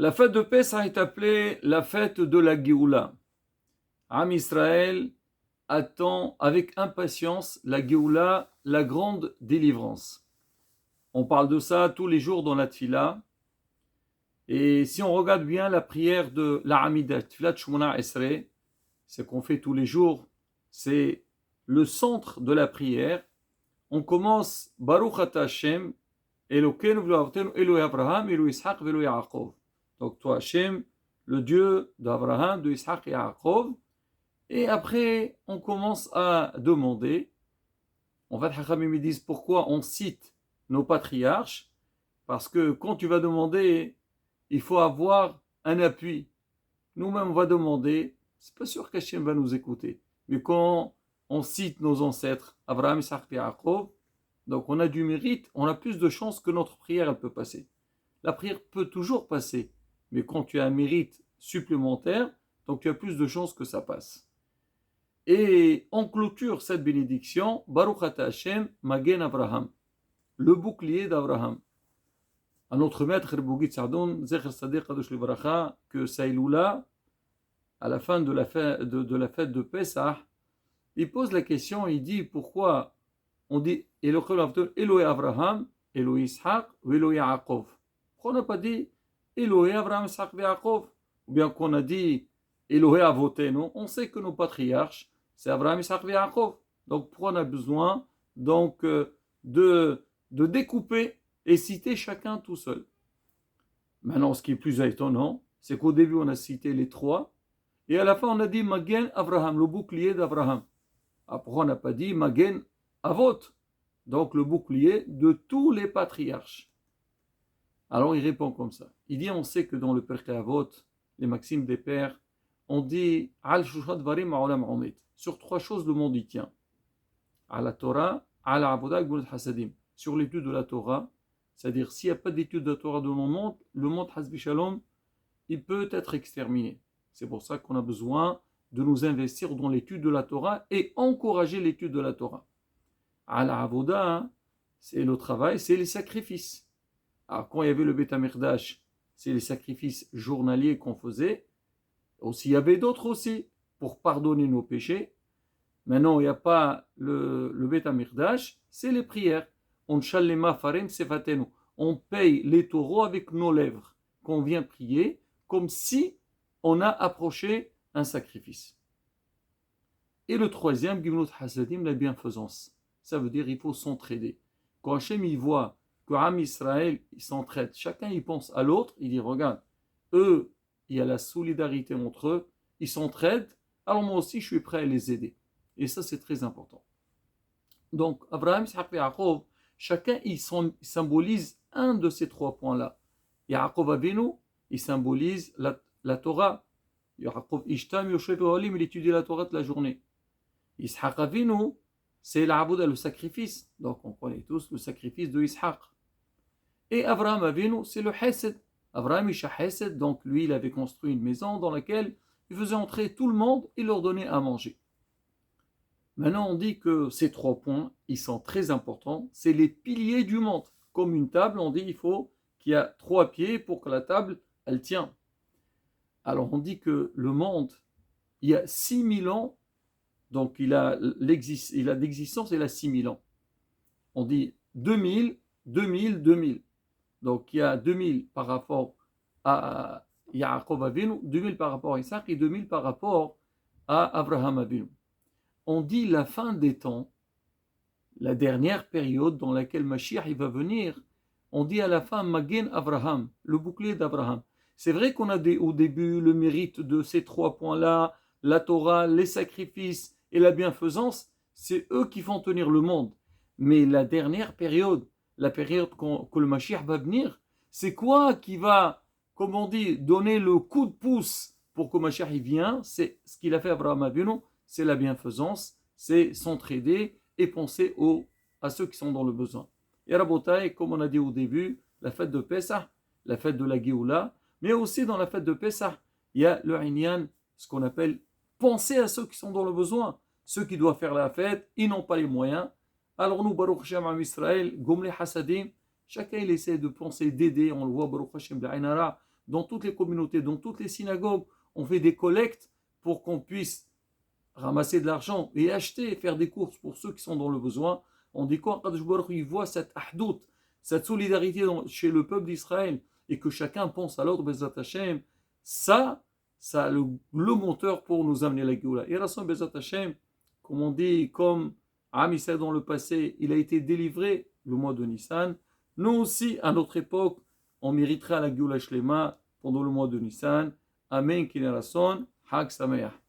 La fête de Pessah est appelée la fête de la Géoula. Am Israël attend avec impatience la Géoula, la grande délivrance. On parle de ça tous les jours dans la Tfila. Et si on regarde bien la prière de la Hamida, Tfilat Shmona Esrei, c'est qu'on fait tous les jours, c'est le centre de la prière. On commence Baruch Ata Hashem, Elokeinu v'lo avotenu, Elohei Abraham, Elohei Yitzhak v'Elohei Yaakov. Donc toi Hashem, le Dieu d'Abraham, de Yitzhak et Yaakov. Et après, on commence à demander. En fait, Hachamim disent pourquoi on cite nos patriarches. Parce que quand tu vas demander, il faut avoir un appui. Nous-mêmes, on va demander. C'est pas sûr qu'Hachem va nous écouter. Mais quand on cite nos ancêtres, Abraham, Yitzhak et Yaakov, donc on a du mérite, on a plus de chances que notre prière elle peut passer. La prière peut toujours passer, mais quand tu as un mérite supplémentaire, donc tu as plus de chances que ça passe. Et on clôture cette bénédiction, Baruch Ata Hashem, Magen Abraham, le bouclier d'Abraham. Un autre maître, Rebugit Sardoun, Zecher Sadeh Kadosh Levaracha, que Saïloula, à la fin de la fête de Pessah, il pose la question, il dit pourquoi on dit Elohei Abraham, Elohei Yitzhak ou Elohei Yaakov. Pourquoi on n'a pas dit Elohei Abraham, Yitzhak et Yaakov? Ou bien qu'on a dit Elohei Avotenu? On sait que nos patriarches, c'est Abraham, Yitzhak et Yaakov. Donc pourquoi on a besoin donc, de découper et citer chacun tout seul? Maintenant, ce qui est plus étonnant, c'est qu'au début, on a cité les trois, et à la fin, on a dit Magen Abraham, le bouclier d'Abraham. Après, on n'a pas dit Magen Avot, donc le bouclier de tous les patriarches. Alors il répond comme ça. Il dit, on sait que dans le Pirkei Avot, les maximes des pères, on dit Al Shushat Varim Ma'olam Omid. Sur trois choses, le monde y tient. À la Torah, à la Avodah, Hasadim. Sur l'étude de la Torah, c'est-à-dire s'il n'y a pas d'étude de la Torah dans le monde Hasbi Shalom, il peut être exterminé. C'est pour ça qu'on a besoin de nous investir dans l'étude de la Torah et encourager l'étude de la Torah. À la Avodah, c'est le travail, c'est les sacrifices. Alors quand il y avait le Beth Amikdash, c'est les sacrifices journaliers qu'on faisait. Aussi, il y avait d'autres aussi, pour pardonner nos péchés. Maintenant, il n'y a pas le Beth Amikdash, c'est les prières. On shallema farem sefatenu. On paye les taureaux avec nos lèvres, qu'on vient prier, comme si on a approché un sacrifice. Et le troisième, Gimlut Hasadim, la bienfaisance. Ça veut dire qu'il faut s'entraider. Quand Hachem il voit que Am Israël il s'entraide, chacun il pense à l'autre, il dit regarde, eux, il y a la solidarité entre eux, ils s'entraident, alors moi aussi je suis prêt à les aider. Et ça c'est très important. Donc Abraham, Isaac et Yaakov, chacun il symbolise un de ces trois points-là. Yaakov Avinu, il symbolise la Torah. Yaakov Ishtam Yoshev Olim, il étudie la Torah toute la journée. Ishaq Avinu, c'est l'Abouda, le sacrifice. Donc on connaît tous le sacrifice de Ishaq. Et Abraham Avinu, c'est le Hesed. Abraham Isha Hesed, donc lui il avait construit une maison dans laquelle il faisait entrer tout le monde et leur donnait à manger. Maintenant on dit que ces trois points, ils sont très importants. C'est les piliers du monde. Comme une table, on dit qu'il y a trois pieds pour que la table, elle tient. Alors on dit que le monde, il y a 6000 ans, donc il a d'existence, il a 6000 ans. On dit 2000, 2000, 2000. Donc il y a 2000 par rapport à Yaakov Avinu, 2000 par rapport à Isaac et 2000 par rapport à Abraham Avinu. On dit la fin des temps, la dernière période dans laquelle Mashiach il va venir, on dit à la fin Magen Abraham, le bouclier d'Abraham. C'est vrai qu'on a au début le mérite de ces trois points-là, la Torah, les sacrifices et la bienfaisance, c'est eux qui font tenir le monde. Mais la dernière période, la période que le Mashiach va venir, c'est quoi qui va, comme on dit, donner le coup de pouce pour que le Mashiach il vienne? C'est ce qu'il a fait Abraham Avinu, c'est la bienfaisance, c'est s'entraider et penser à ceux qui sont dans le besoin. Et Rabotai, comme on a dit au début, la fête de Pessah, la fête de la Géoula, mais aussi dans la fête de Pessah, il y a le Inyan, ce qu'on appelle penser à ceux qui sont dans le besoin. Ceux qui doivent faire la fête, ils n'ont pas les moyens. Alors nous, Baruch Hashem Am Israël, Gomle Hasadim, chacun il essaie de penser, d'aider. On le voit, Baruch Hashem B'Ainara, dans toutes les communautés, dans toutes les synagogues, on fait des collectes pour qu'on puisse ramasser de l'argent et acheter, faire des courses pour ceux qui sont dans le besoin. On dit quoi? Kadosh Baruch Hu, il voit cette ahdout, cette solidarité chez le peuple d'Israël et que chacun pense à l'autre, Bezat Hashem, ça le moteur pour nous amener la Géoula. Et Rasson Bezat Hashem, comme on dit, comme Am Israël dans le passé, il a été délivré le mois de Nissan. Nous aussi, à notre époque, on mériterait la Géoula Shlema pendant le mois de Nissan. Amen, Kine Rasson, Hag Sameach.